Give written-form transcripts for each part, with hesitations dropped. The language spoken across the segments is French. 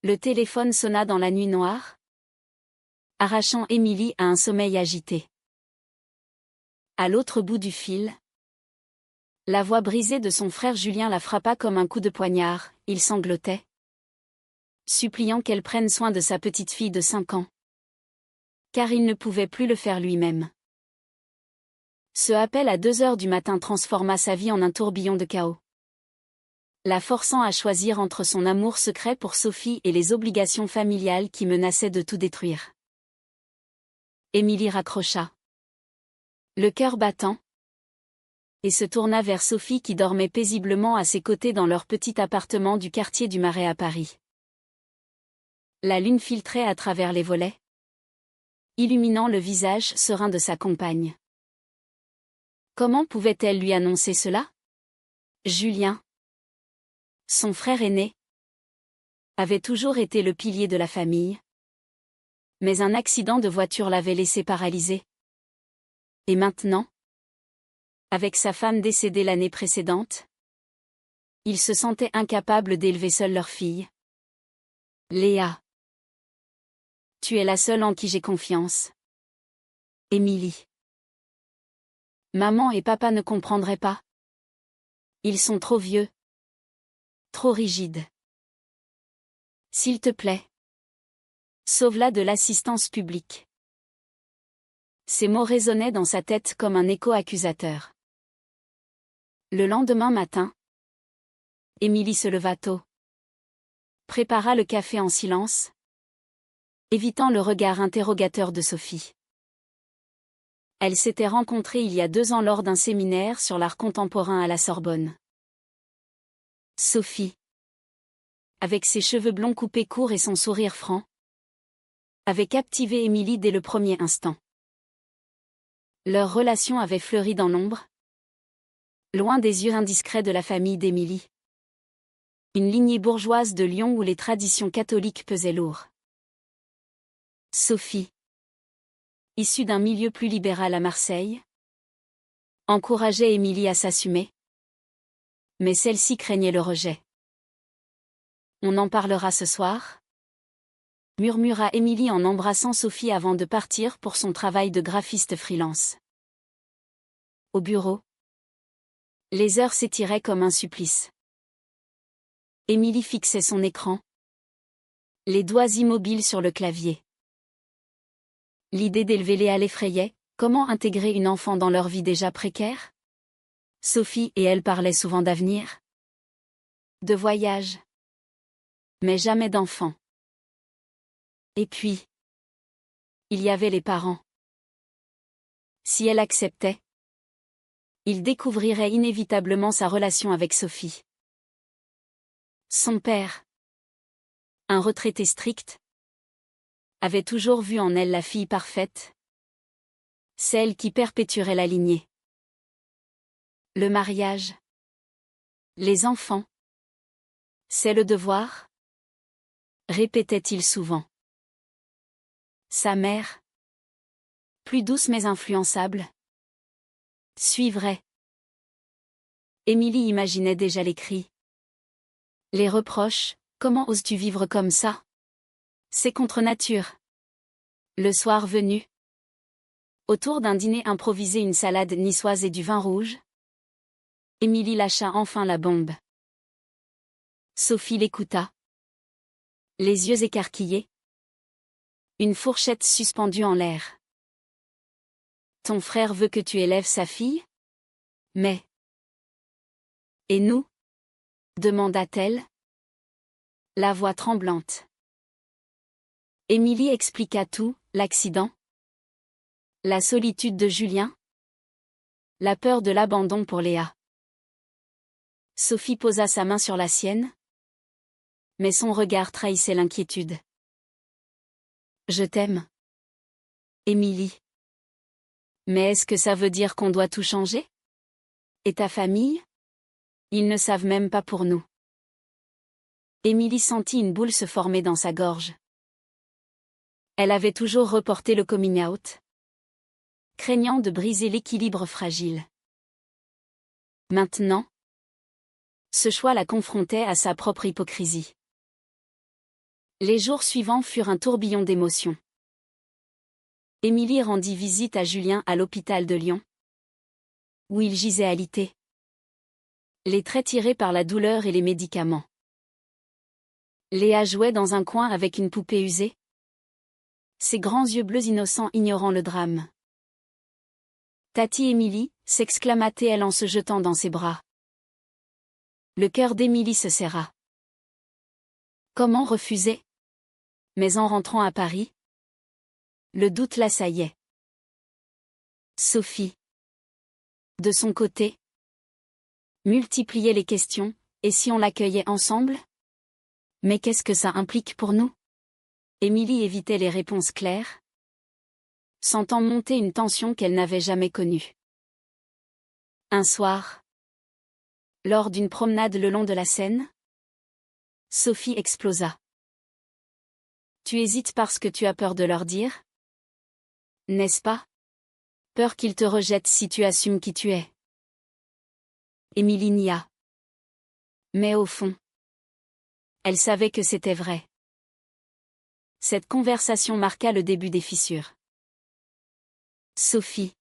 Le téléphone sonna dans la nuit noire, arrachant Émilie à un sommeil agité. À l'autre bout du fil, la voix brisée de son frère Julien la frappa comme un coup de poignard. Il sanglotait, suppliant qu'elle prenne soin de sa petite fille de 5 ans. Car il ne pouvait plus le faire lui-même. Ce appel à 2 heures du matin transforma sa vie en un tourbillon de chaos, la forçant à choisir entre son amour secret pour Sophie et les obligations familiales qui menaçaient de tout détruire. Émilie raccrocha, le cœur battant, et se tourna vers Sophie qui dormait paisiblement à ses côtés dans leur petit appartement du quartier du Marais à Paris. La lune filtrait à travers les volets, illuminant le visage serein de sa compagne. Comment pouvait-elle lui annoncer cela? Julien, son frère aîné, avait toujours été le pilier de la famille. Mais un accident de voiture l'avait laissé paralysé. Et maintenant, avec sa femme décédée l'année précédente, il se sentait incapable d'élever seul leur fille. Léa. Tu es la seule en qui j'ai confiance. Émilie. Maman et papa ne comprendraient pas. Ils sont trop vieux. Trop rigides. S'il te plaît. Sauve-la de l'assistance publique. Ces mots résonnaient dans sa tête comme un écho accusateur. Le lendemain matin, Émilie se leva tôt. Prépara le café en silence, évitant le regard interrogateur de Sophie. Elles s'étaient rencontrées il y a 2 ans lors d'un séminaire sur l'art contemporain à la Sorbonne. Sophie, avec ses cheveux blonds coupés courts et son sourire franc, avait captivé Émilie dès le premier instant. Leur relation avait fleuri dans l'ombre, loin des yeux indiscrets de la famille d'Émilie. Une lignée bourgeoise de Lyon où les traditions catholiques pesaient lourd. Sophie, issue d'un milieu plus libéral à Marseille, encourageait Émilie à s'assumer. Mais celle-ci craignait le rejet. On en parlera ce soir? Murmura Émilie en embrassant Sophie avant de partir pour son travail de graphiste freelance. Au bureau, les heures s'étiraient comme un supplice. Émilie fixait son écran, les doigts immobiles sur le clavier. L'idée d'élever Léa l'effrayait. Comment intégrer une enfant dans leur vie déjà précaire? Sophie et elle parlaient souvent d'avenir, de voyage, mais jamais d'enfant. Et puis, il y avait les parents. Si elle acceptait, il découvrirait inévitablement sa relation avec Sophie. Son père, un retraité strict, avait toujours vu en elle la fille parfaite, celle qui perpétuerait la lignée. Le mariage, les enfants, c'est le devoir, répétait-il souvent. Sa mère, plus douce mais influençable, suivrait. Émilie imaginait déjà les cris, les reproches. Comment oses-tu vivre comme ça? C'est contre nature. Le soir venu, autour d'un dîner improvisé, une salade niçoise et du vin rouge, Émilie lâcha enfin la bombe. Sophie l'écouta, les yeux écarquillés, une fourchette suspendue en l'air. Ton frère veut que tu élèves sa fille? Mais... Et nous? Demanda-t-elle, la voix tremblante. Émilie expliqua tout, l'accident, la solitude de Julien, la peur de l'abandon pour Léa. Sophie posa sa main sur la sienne, mais son regard trahissait l'inquiétude. Je t'aime, Émilie. Mais est-ce que ça veut dire qu'on doit tout changer? Et ta famille? Ils ne savent même pas pour nous. Émilie sentit une boule se former dans sa gorge. Elle avait toujours reporté le coming out, craignant de briser l'équilibre fragile. Maintenant, ce choix la confrontait à sa propre hypocrisie. Les jours suivants furent un tourbillon d'émotions. Émilie rendit visite à Julien à l'hôpital de Lyon, où il gisait alité, les traits tirés par la douleur et les médicaments. Léa jouait dans un coin avec une poupée usée, ses grands yeux bleus innocents ignorant le drame. Tati Émilie, s'exclama-t-elle en se jetant dans ses bras. Le cœur d'Émilie se serra. Comment refuser? Mais en rentrant à Paris, le doute l'assaillait. Sophie, de son côté, multipliait les questions, et si on l'accueillait ensemble? Mais qu'est-ce que ça implique pour nous? Émilie évitait les réponses claires, sentant monter une tension qu'elle n'avait jamais connue. Un soir, lors d'une promenade le long de la Seine, Sophie explosa. Tu hésites parce que tu as peur de leur dire? N'est-ce pas? Peur qu'ils te rejettent si tu assumes qui tu es. Émilie nia. Mais au fond, elle savait que c'était vrai. Cette conversation marqua le début des fissures. Sophie,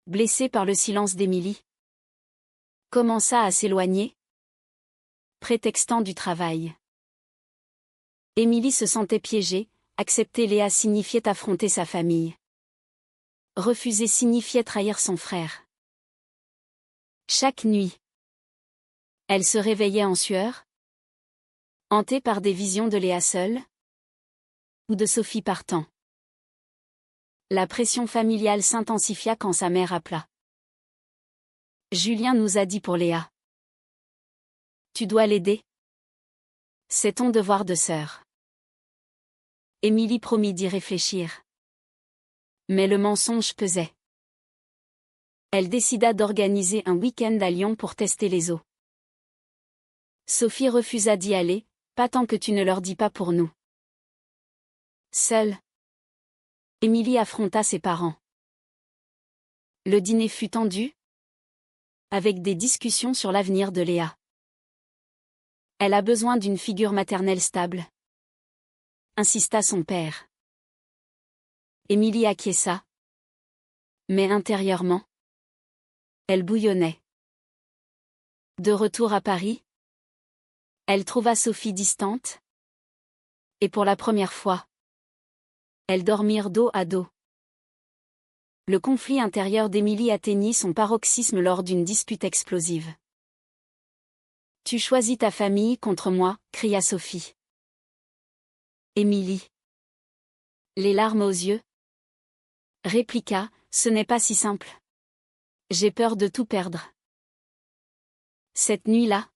blessée par le silence d'Émilie, commença à s'éloigner, prétextant du travail. Émilie se sentait piégée, accepter Léa signifiait affronter sa famille. Refuser signifiait trahir son frère. Chaque nuit, elle se réveillait en sueur, hantée par des visions de Léa seule, ou de Sophie partant. La pression familiale s'intensifia quand sa mère appela. Julien nous a dit pour Léa. Tu dois l'aider. C'est ton devoir de sœur. Émilie promit d'y réfléchir. Mais le mensonge pesait. Elle décida d'organiser un week-end à Lyon pour tester les eaux. Sophie refusa d'y aller, pas tant que tu ne leur dis pas pour nous. Seule, Émilie affronta ses parents. Le dîner fut tendu, avec des discussions sur l'avenir de Léa. Elle a besoin d'une figure maternelle stable, insista son père. Émilie acquiesça. Mais intérieurement, elle bouillonnait. De retour à Paris, elle trouva Sophie distante. Et pour la première fois, elles dormirent dos à dos. Le conflit intérieur d'Émilie atteignit son paroxysme lors d'une dispute explosive. Tu choisis ta famille contre moi, cria Sophie. Émilie, les larmes aux yeux, répliqua, ce n'est pas si simple. J'ai peur de tout perdre. Cette nuit-là,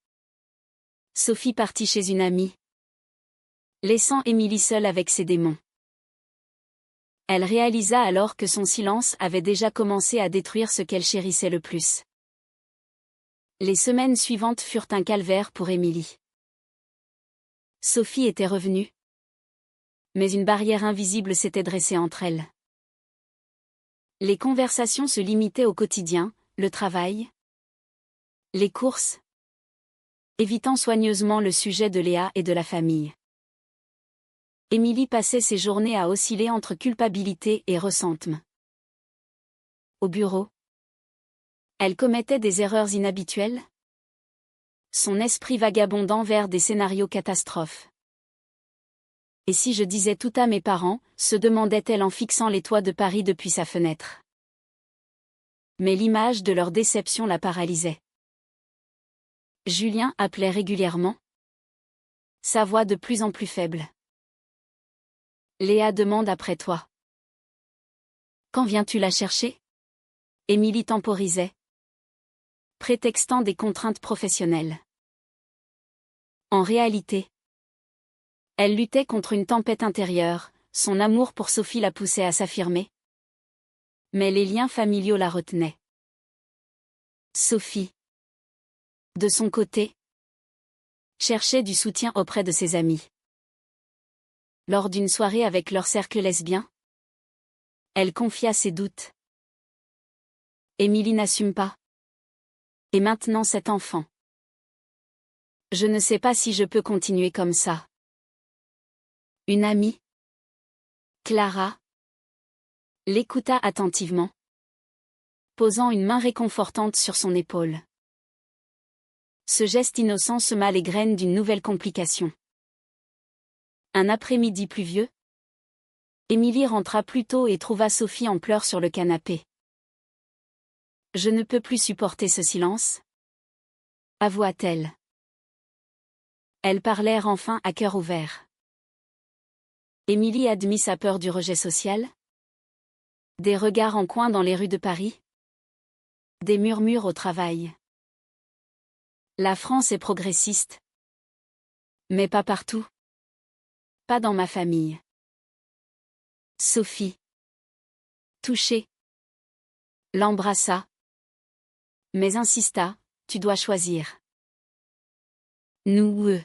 Sophie partit chez une amie, laissant Émilie seule avec ses démons. Elle réalisa alors que son silence avait déjà commencé à détruire ce qu'elle chérissait le plus. Les semaines suivantes furent un calvaire pour Émilie. Sophie était revenue, mais une barrière invisible s'était dressée entre elles. Les conversations se limitaient au quotidien, le travail, les courses, évitant soigneusement le sujet de Léa et de la famille. Émilie passait ses journées à osciller entre culpabilité et ressentiment. Au bureau, elle commettait des erreurs inhabituelles, son esprit vagabondant vers des scénarios catastrophes. Et si je disais tout à mes parents, se demandait-elle en fixant les toits de Paris depuis sa fenêtre. Mais l'image de leur déception la paralysait. Julien appelait régulièrement, sa voix de plus en plus faible. Léa demande après toi. Quand viens-tu la chercher? Émilie temporisait, prétextant des contraintes professionnelles. En réalité, elle luttait contre une tempête intérieure, son amour pour Sophie la poussait à s'affirmer. Mais les liens familiaux la retenaient. Sophie, de son côté, cherchait du soutien auprès de ses amis. Lors d'une soirée avec leur cercle lesbien, elle confia ses doutes. Émilie n'assume pas. Et maintenant cet enfant. Je ne sais pas si je peux continuer comme ça. Une amie, Clara, l'écouta attentivement, posant une main réconfortante sur son épaule. Ce geste innocent sema les graines d'une nouvelle complication. Un après-midi pluvieux, Émilie rentra plus tôt et trouva Sophie en pleurs sur le canapé. « Je ne peux plus supporter ce silence », avoua-t-elle. Elles parlèrent enfin à cœur ouvert. Émilie admit sa peur du rejet social. Des regards en coin dans les rues de Paris. Des murmures au travail. La France est progressiste. Mais pas partout. Pas dans ma famille. Sophie, touchée, l'embrassa, mais insista, tu dois choisir. Nous ou eux.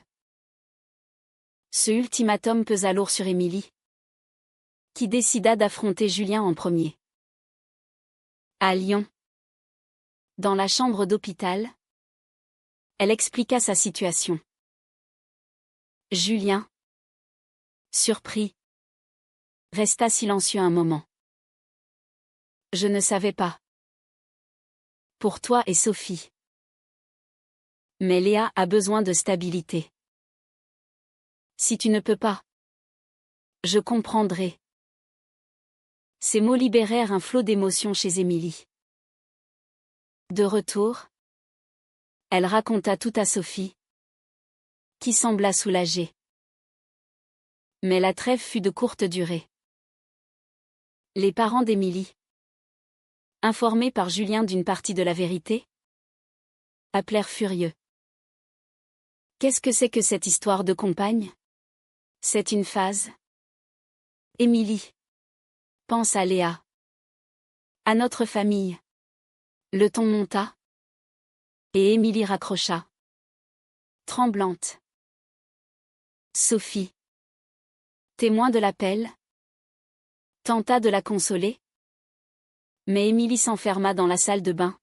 Ce ultimatum pesa lourd sur Émilie, qui décida d'affronter Julien en premier. À Lyon, dans la chambre d'hôpital, elle expliqua sa situation. Julien, surpris, resta silencieux un moment. Je ne savais pas. Pour toi et Sophie. Mais Léa a besoin de stabilité. Si tu ne peux pas, je comprendrai. Ces mots libérèrent un flot d'émotions chez Émilie. De retour, elle raconta tout à Sophie, qui sembla soulagée. Mais la trêve fut de courte durée. Les parents d'Émilie, informés par Julien d'une partie de la vérité, appelèrent furieux. Qu'est-ce que c'est que cette histoire de compagne? C'est une phase. Émilie, pense à Léa. À notre famille. Le ton monta. Et Émilie raccrocha. Tremblante. Sophie, témoin de l'appel, tenta de la consoler. Mais Émilie s'enferma dans la salle de bain,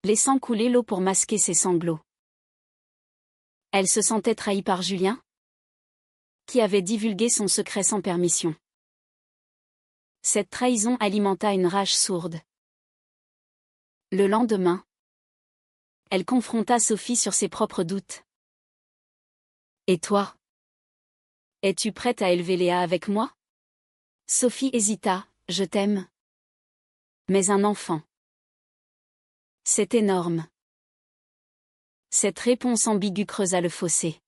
laissant couler l'eau pour masquer ses sanglots. Elle se sentait trahie par Julien, qui avait divulgué son secret sans permission. Cette trahison alimenta une rage sourde. Le lendemain, elle confronta Sophie sur ses propres doutes. Et toi? Es-tu prête à élever Léa avec moi? Sophie hésita, je t'aime. Mais un enfant. C'est énorme. Cette réponse ambiguë creusa le fossé.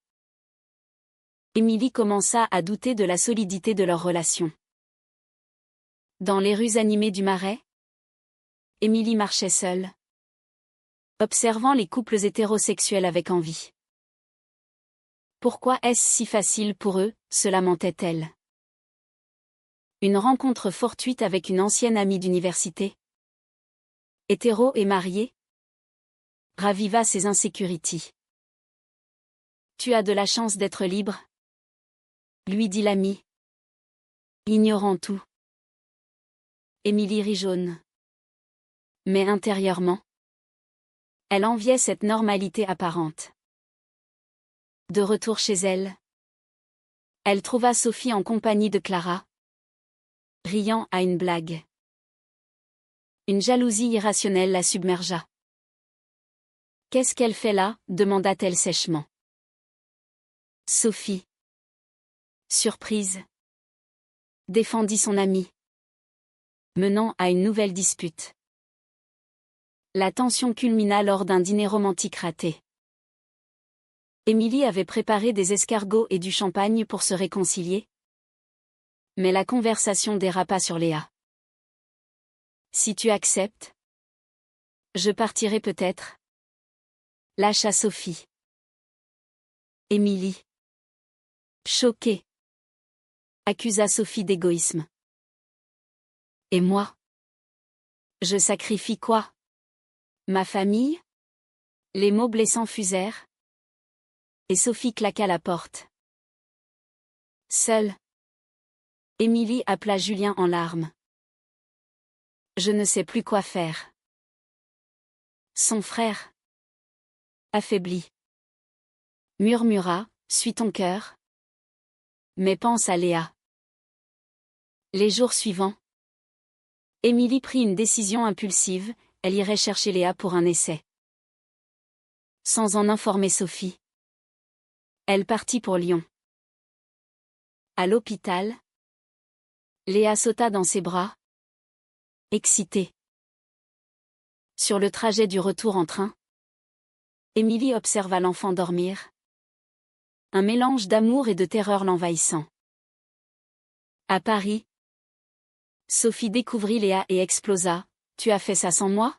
Émilie commença à douter de la solidité de leur relation. Dans les rues animées du Marais, Émilie marchait seule, observant les couples hétérosexuels avec envie. Pourquoi est-ce si facile pour eux, se lamentait-elle. Une rencontre fortuite avec une ancienne amie d'université, hétéro et mariée, raviva ses insécurités. Tu as de la chance d'être libre, lui dit l'amie, ignorant tout. Émilie rit jaune. Mais intérieurement, elle enviait cette normalité apparente. De retour chez elle, elle trouva Sophie en compagnie de Clara, riant à une blague. Une jalousie irrationnelle la submergea. Qu'est-ce qu'elle fait là? Demanda-t-elle sèchement. Sophie, surprise, défendit son amie, menant à une nouvelle dispute. La tension culmina lors d'un dîner romantique raté. Émilie avait préparé des escargots et du champagne pour se réconcilier. Mais la conversation dérapa sur Léa. Si tu acceptes, je partirai peut-être. Lâcha Sophie. Émilie, choquée, accusa Sophie d'égoïsme. Et moi? Je sacrifie quoi? Ma famille? Les mots blessants fusèrent. Et Sophie claqua la porte. Seule, Émilie appela Julien en larmes. Je ne sais plus quoi faire. Son frère, affaibli, murmura, suis ton cœur. mais pense à Léa. Les jours suivants, Émilie prit une décision impulsive, elle irait chercher Léa pour un essai. Sans en informer Sophie, elle partit pour Lyon. À l'hôpital, Léa sauta dans ses bras, excitée. Sur le trajet du retour en train, Émilie observa l'enfant dormir. Un mélange d'amour et de terreur l'envahissant. À Paris, Sophie découvrit Léa et explosa. « Tu as fait ça sans moi ?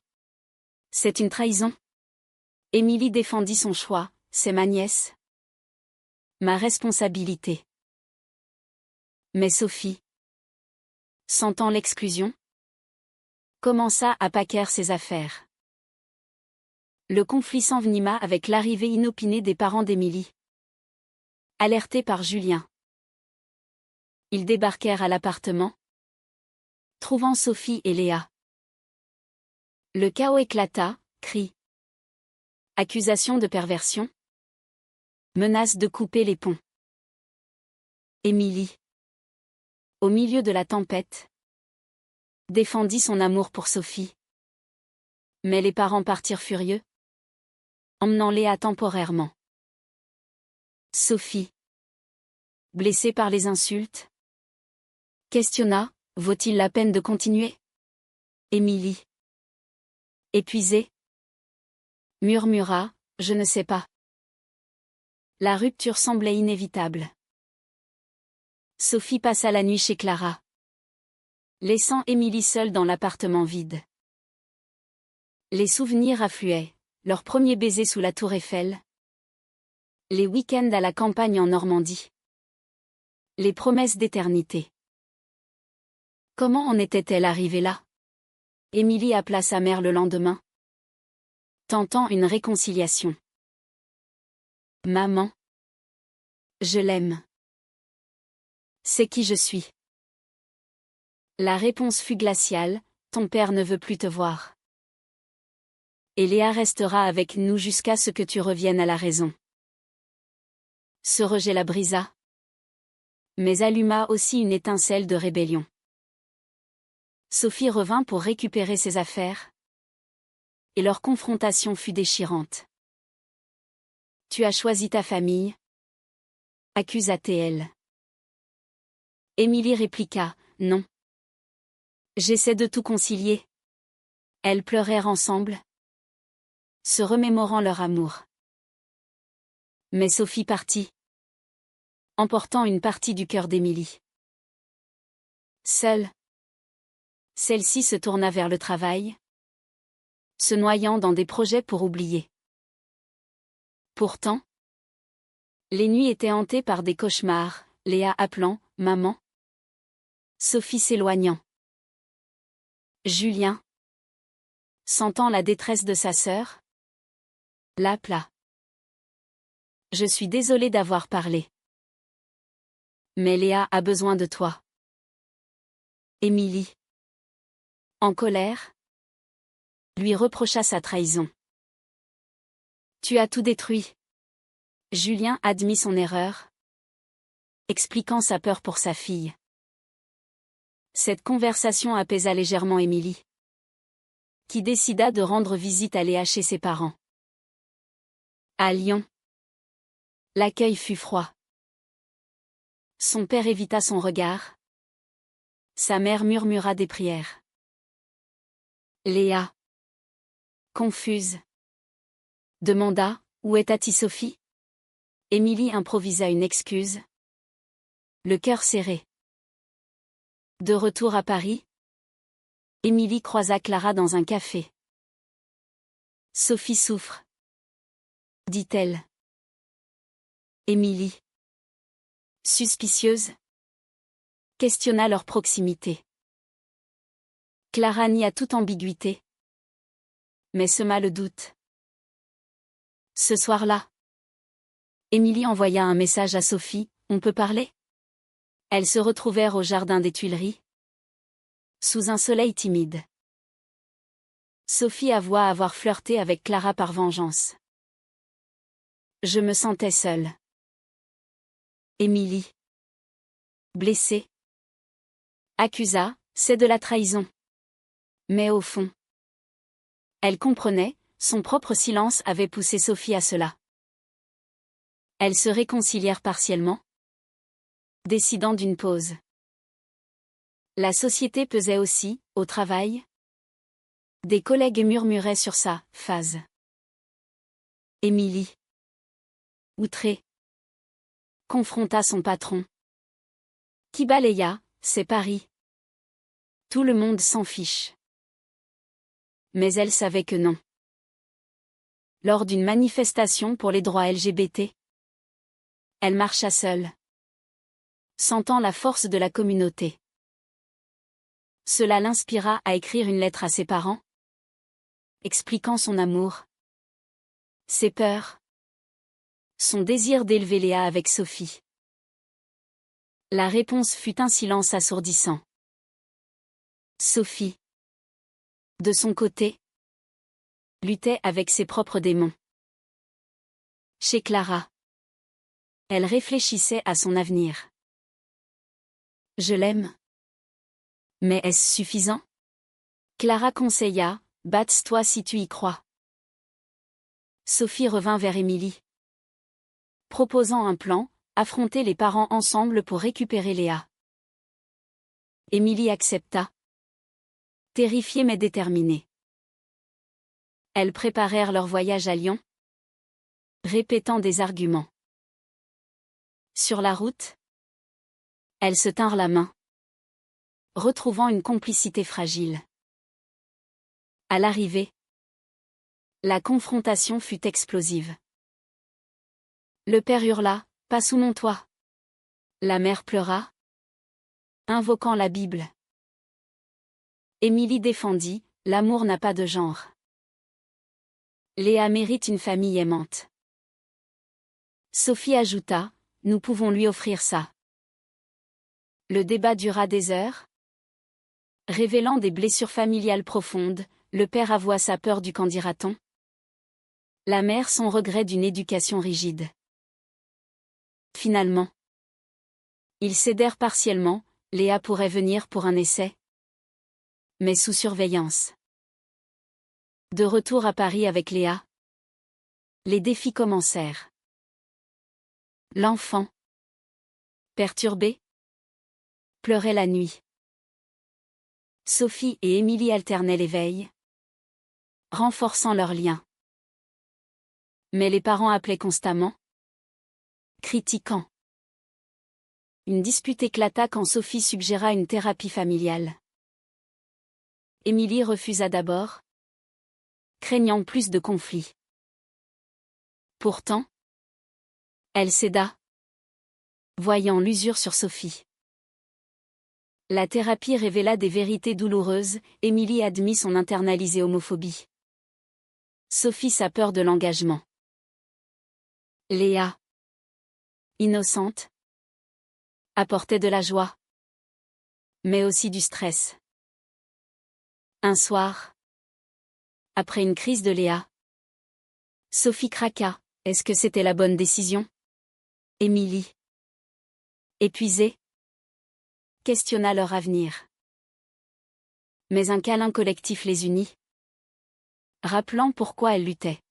C'est une trahison !» Émilie défendit son choix. « C'est ma nièce. Ma responsabilité. » Mais Sophie, sentant l'exclusion, commença à paquer ses affaires. Le conflit s'envenima avec l'arrivée inopinée des parents d'Émilie. Alertés par Julien, ils débarquèrent à l'appartement, trouvant Sophie et Léa. Le chaos éclata, cris, accusations de perversion, menaces de couper les ponts. Émilie, au milieu de la tempête, défendit son amour pour Sophie. Mais les parents partirent furieux, emmenant Léa temporairement. Sophie, blessée par les insultes, questionna, vaut-il la peine de continuer ? Émilie, épuisée, murmura, je ne sais pas. La rupture semblait inévitable. Sophie passa la nuit chez Clara, laissant Émilie seule dans l'appartement vide. Les souvenirs affluaient, leur premier baiser sous la tour Eiffel, les week-ends à la campagne en Normandie, les promesses d'éternité. Comment en était-elle arrivée là ? Émilie appela sa mère le lendemain, tentant une réconciliation. « Maman, je l'aime. C'est qui je suis. » La réponse fut glaciale, « Ton père ne veut plus te voir. Et Léa restera avec nous jusqu'à ce que tu reviennes à la raison. » Ce rejet la brisa, mais alluma aussi une étincelle de rébellion. Sophie revint pour récupérer ses affaires, et leur confrontation fut déchirante. « Tu as choisi ta famille » accusa-t-elle. Émilie répliqua, « Non. J'essaie de tout concilier. » Elles pleurèrent ensemble, se remémorant leur amour. Mais Sophie partit, emportant une partie du cœur d'Émilie. Seule, celle-ci se tourna vers le travail, se noyant dans des projets pour oublier. Pourtant, les nuits étaient hantées par des cauchemars, Léa appelant « Maman », Sophie s'éloignant. Julien, sentant la détresse de sa sœur, l'appela. « Je suis désolé d'avoir parlé. Mais Léa a besoin de toi. » Émilie, en colère, lui reprocha sa trahison. « Tu as tout détruit. » Julien admit son erreur, expliquant sa peur pour sa fille. Cette conversation apaisa légèrement Émilie, qui décida de rendre visite à Léa chez ses parents. À Lyon, l'accueil fut froid. Son père évita son regard. Sa mère murmura des prières. Léa, confuse, demanda « Où est Tati Sophie ?» Émilie improvisa une excuse, le cœur serré. De retour à Paris, Émilie croisa Clara dans un café. « Sophie souffre, » dit-elle. Émilie, suspicieuse, questionna leur proximité. Clara nia toute ambiguïté, mais sema le doute. Ce soir-là, Émilie envoya un message à Sophie, « On peut parler ?» Elles se retrouvèrent au jardin des Tuileries, sous un soleil timide. Sophie avoua avoir flirté avec Clara par vengeance. « Je me sentais seule. » Émilie, Blessée. Accusa, c'est de la trahison. Mais au fond, elle comprenait, son propre silence avait poussé Sophie à cela. Elles se réconcilièrent partiellement, décidant d'une pause. La société pesait aussi, au travail. Des collègues murmuraient sur sa phase. Émilie, outrée, confronta son patron, qui balaya, c'est Paris. Tout le monde s'en fiche. Mais elle savait que non. Lors d'une manifestation pour les droits LGBT, elle marcha seule, sentant la force de la communauté. Cela l'inspira à écrire une lettre à ses parents, expliquant son amour, ses peurs, son désir d'élever Léa avec Sophie. La réponse fut un silence assourdissant. Sophie, de son côté, luttait avec ses propres démons. Chez Clara, elle réfléchissait à son avenir. Je l'aime. Mais est-ce suffisant? Clara conseilla, batte-toi si tu y crois. Sophie revint vers Émilie, proposant un plan, affronter les parents ensemble pour récupérer Léa. Émilie accepta, terrifiée mais déterminée. Elles préparèrent leur voyage à Lyon, répétant des arguments. Sur la route, elles se tinrent la main, retrouvant une complicité fragile. À l'arrivée, la confrontation fut explosive. Le père hurla, « Pas sous mon toit !» La mère pleura, invoquant la Bible. Émilie défendit, « L'amour n'a pas de genre. Léa mérite une famille aimante. » Sophie ajouta, « Nous pouvons lui offrir ça. » Le débat dura des heures. Révélant des blessures familiales profondes, le père avoua sa peur du qu'en dira-t-on. La mère son regret d'une éducation rigide. Finalement, ils cédèrent partiellement, Léa pourrait venir pour un essai, mais sous surveillance. De retour à Paris avec Léa, les défis commencèrent. L'enfant, perturbé, pleurait la nuit. Sophie et Émilie alternaient les veilles, renforçant leur lien. Mais les parents appelaient constamment, critiquant. Une dispute éclata quand Sophie suggéra une thérapie familiale. Émilie refusa d'abord, craignant plus de conflits. Pourtant, elle céda, voyant l'usure sur Sophie. La thérapie révéla des vérités douloureuses, Émilie admit son internalisée homophobie. Sophie sa peur de l'engagement. Léa, innocente, apportait de la joie, mais aussi du stress. Un soir, après une crise de Léa, Sophie craqua, est-ce que c'était la bonne décision? Émilie, épuisée, questionna leur avenir. Mais un câlin collectif les unit, rappelant pourquoi elles luttaient.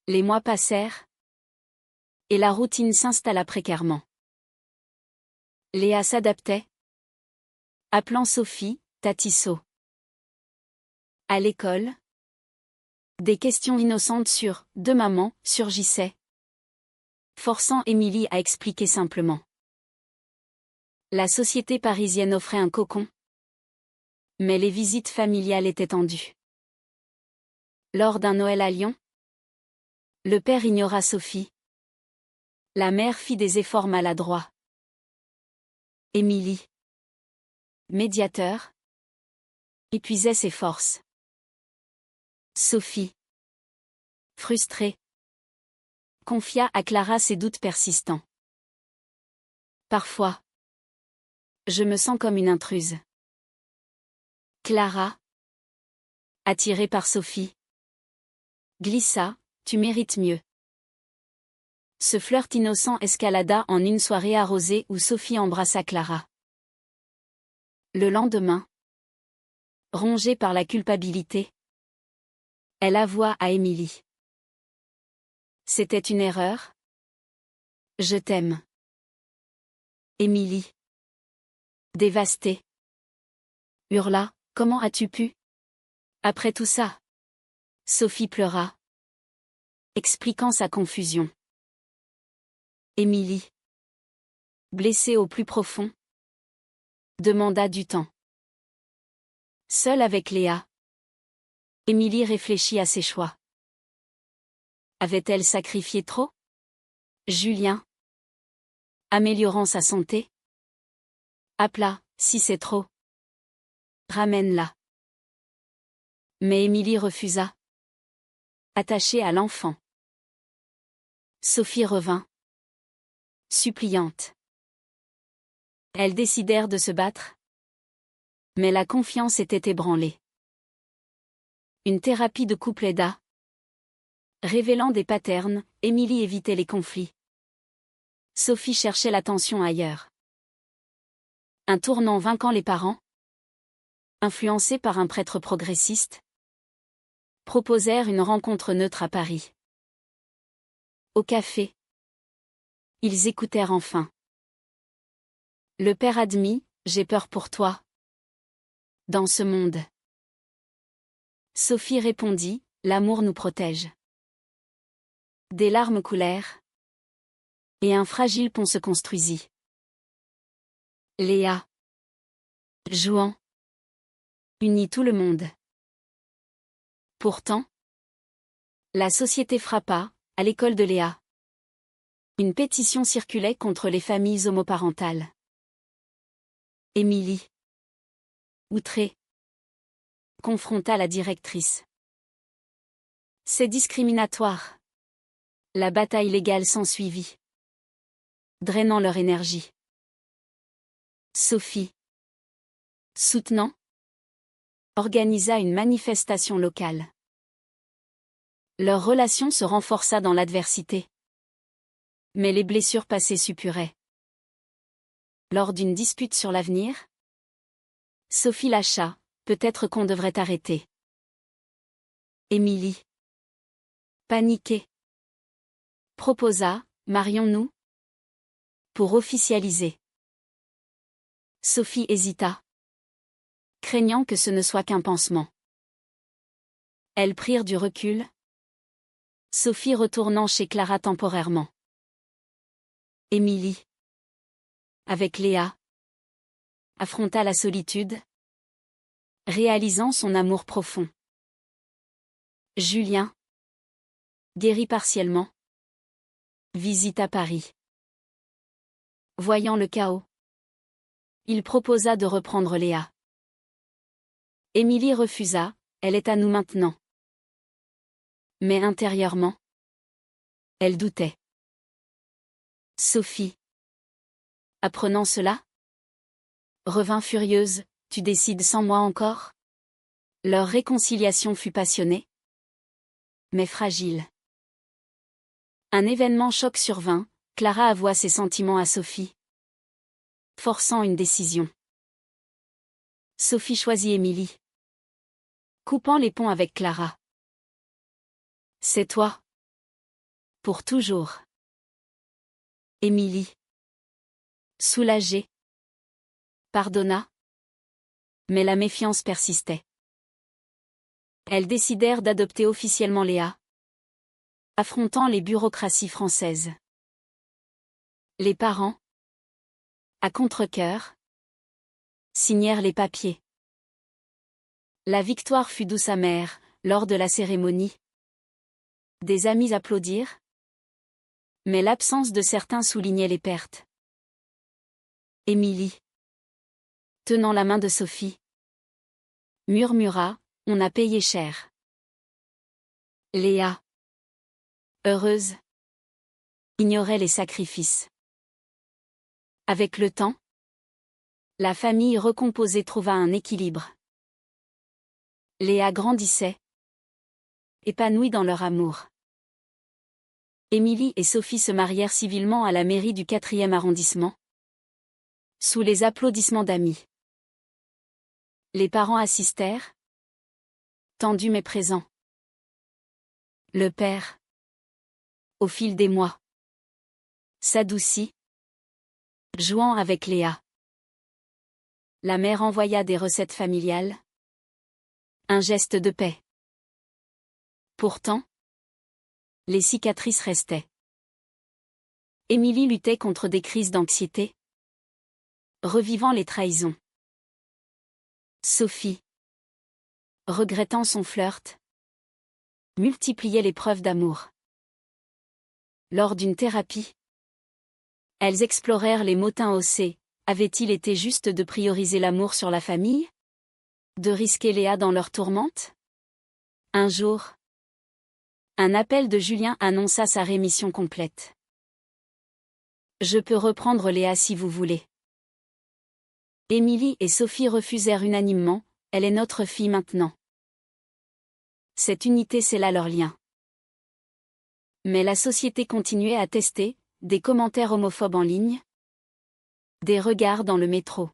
Les mois passèrent, et la routine s'installa précairement. Léa s'adaptait, appelant Sophie, Tatisso. À l'école, des questions innocentes sur « de maman » surgissaient, forçant Émilie à expliquer simplement. La société parisienne offrait un cocon, mais les visites familiales étaient tendues. Lors d'un Noël à Lyon, le père ignora Sophie. La mère fit des efforts maladroits. Émilie, médiateur, épuisait ses forces. Sophie, frustrée, confia à Clara ses doutes persistants. Parfois, je me sens comme une intruse. Clara, attirée par Sophie, glissa, tu mérites mieux. Ce flirt innocent escalada en une soirée arrosée où Sophie embrassa Clara. Le lendemain, rongée par la culpabilité, elle avoua à Émilie. C'était une erreur. Je t'aime. Émilie, dévastée, hurla. Comment as-tu pu? Après tout ça? Sophie pleura, expliquant sa confusion. Émilie, blessée au plus profond, demanda du temps. Seule avec Léa, Émilie réfléchit à ses choix. Avait-elle sacrifié trop? Julien, améliorant sa santé, appela, si c'est trop, ramène-la. Mais Émilie refusa, attachée à l'enfant. Sophie revint, suppliante. Elles décidèrent de se battre, mais la confiance était ébranlée. Une thérapie de couple aida. Révélant des patterns, Émilie évitait les conflits. Sophie cherchait l'attention ailleurs. Un tournant vainquant les parents, influencés par un prêtre progressiste, proposèrent une rencontre neutre à Paris. Au café, ils écoutèrent enfin. Le père admit, j'ai peur pour toi. Dans ce monde. Sophie répondit, l'amour nous protège. Des larmes coulèrent. Et un fragile pont se construisit. Léa, jouant, unit tout le monde. Pourtant, la société frappa, à l'école de Léa. Une pétition circulait contre les familles homoparentales. Émilie, outrée, confronta la directrice. C'est discriminatoire. La bataille légale s'ensuivit, drainant leur énergie. Sophie, soutenant, organisa une manifestation locale. Leur relation se renforça dans l'adversité. Mais les blessures passées suppuraient. Lors d'une dispute sur l'avenir, Sophie lâcha, peut-être qu'on devrait arrêter. Émilie, paniquée, proposa, marions-nous? Pour officialiser. Sophie hésita, craignant que ce ne soit qu'un pansement. Elles prirent du recul, Sophie retournant chez Clara temporairement. Émilie, avec Léa, affronta la solitude, réalisant son amour profond. Julien, guéri partiellement, visita Paris. Voyant le chaos, il proposa de reprendre Léa. Émilie refusa, elle est à nous maintenant. Mais intérieurement, elle doutait. Sophie, apprenant cela, revint furieuse, tu décides sans moi encore? Leur réconciliation fut passionnée, mais fragile. Un événement choc survint, Clara avoua ses sentiments à Sophie, forçant une décision. Sophie choisit Émilie, coupant les ponts avec Clara. C'est toi. Pour toujours. Émilie, soulagée, pardonna, mais la méfiance persistait. Elles décidèrent d'adopter officiellement Léa, affrontant les bureaucraties françaises. Les parents, à contre-cœur, signèrent les papiers. La victoire fut douce amère, lors de la cérémonie. Des amis applaudirent, mais l'absence de certains soulignait les pertes. Émilie, tenant la main de Sophie, murmura, on a payé cher. Léa, heureuse, ignorait les sacrifices. Avec le temps, la famille recomposée trouva un équilibre. Léa grandissait, épanouie dans leur amour. Émilie et Sophie se marièrent civilement à la mairie du 4e arrondissement, sous les applaudissements d'amis. Les parents assistèrent, tendus mais présents. Le père, au fil des mois, s'adoucit, jouant avec Léa. La mère envoya des recettes familiales, un geste de paix. Pourtant, les cicatrices restaient. Émilie luttait contre des crises d'anxiété, revivant les trahisons. Sophie, regrettant son flirt, multipliait les preuves d'amour. Lors d'une thérapie, elles explorèrent les motins haussés. Avait-il été juste de prioriser l'amour sur la famille? De risquer Léa dans leur tourmente? Un jour, un appel de Julien annonça sa rémission complète. Je peux reprendre Léa si vous voulez. Émilie et Sophie refusèrent unanimement, elle est notre fille maintenant. Cette unité scella leur lien. Mais la société continuait à tester, des commentaires homophobes en ligne, des regards dans le métro.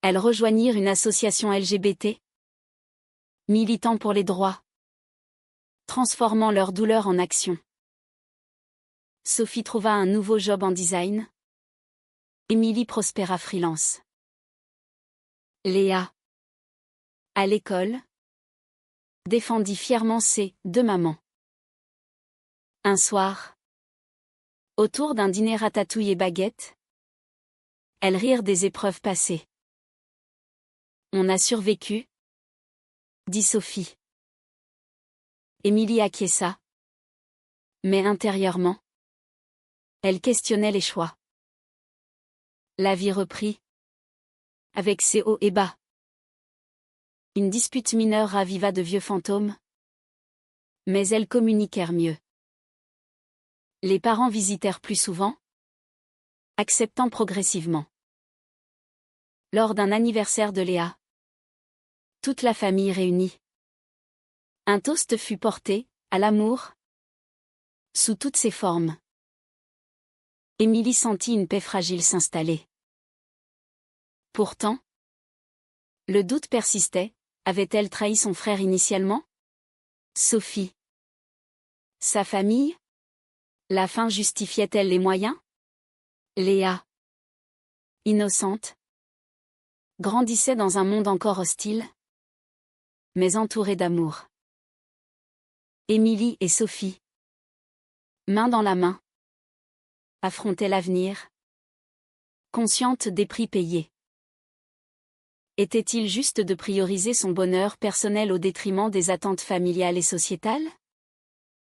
Elles rejoignirent une association LGBT, militant pour les droits, transformant leur douleur en action. Sophie trouva un nouveau job en design. Émilie prospéra freelance. Léa, à l'école, défendit fièrement ses deux mamans. Un soir, autour d'un dîner ratatouille et baguette, elles rirent des épreuves passées. On a survécu, dit Sophie. Émilie acquiesça. Mais intérieurement, elle questionnait les choix. La vie reprit, avec ses hauts et bas. Une dispute mineure raviva de vieux fantômes, mais elles communiquèrent mieux. Les parents visitèrent plus souvent, acceptant progressivement. Lors d'un anniversaire de Léa, toute la famille réunie. Un toast fut porté, à l'amour, sous toutes ses formes. Émilie sentit une paix fragile s'installer. Pourtant, le doute persistait, avait-elle trahi son frère initialement? Sophie. Sa famille? La fin justifiait-elle les moyens? Léa, innocente, grandissait dans un monde encore hostile, mais entourée d'amour. Émilie et Sophie, main dans la main, affrontaient l'avenir, conscientes des prix payés. Était-il juste de prioriser son bonheur personnel au détriment des attentes familiales et sociétales?